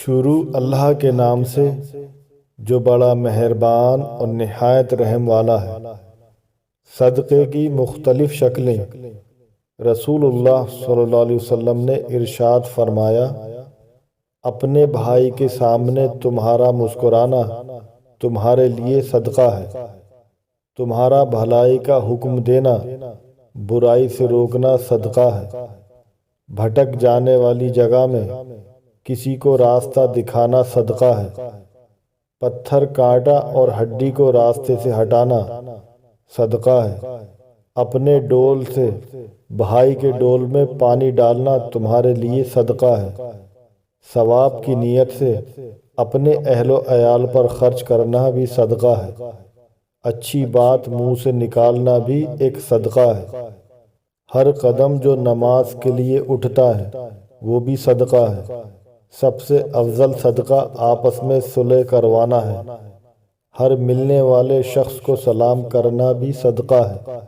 شروع اللہ کے نام سے جو بڑا مہربان اور نہایت رحم والا ہے۔ صدقے کی مختلف شکلیں۔ رسول اللہ صلی اللہ علیہ وسلم نے ارشاد فرمایا، اپنے بھائی کے سامنے تمہارا مسکرانا تمہارے لیے صدقہ ہے، تمہارا بھلائی کا حکم دینا برائی سے روکنا صدقہ ہے، بھٹک جانے والی جگہ میں کسی کو راستہ دکھانا صدقہ ہے، پتھر کانٹا اور ہڈی کو راستے سے ہٹانا صدقہ ہے، اپنے ڈول سے بھائی کے ڈول میں پانی ڈالنا تمہارے لیے صدقہ ہے، ثواب کی نیت سے اپنے اہل و عیال پر خرچ کرنا بھی صدقہ ہے، اچھی بات منہ سے نکالنا بھی ایک صدقہ ہے، ہر قدم جو نماز کے لیے اٹھتا ہے وہ بھی صدقہ ہے، سب سے افضل صدقہ آپس میں صلح کروانا ہے، ہر ملنے والے شخص کو سلام کرنا بھی صدقہ ہے۔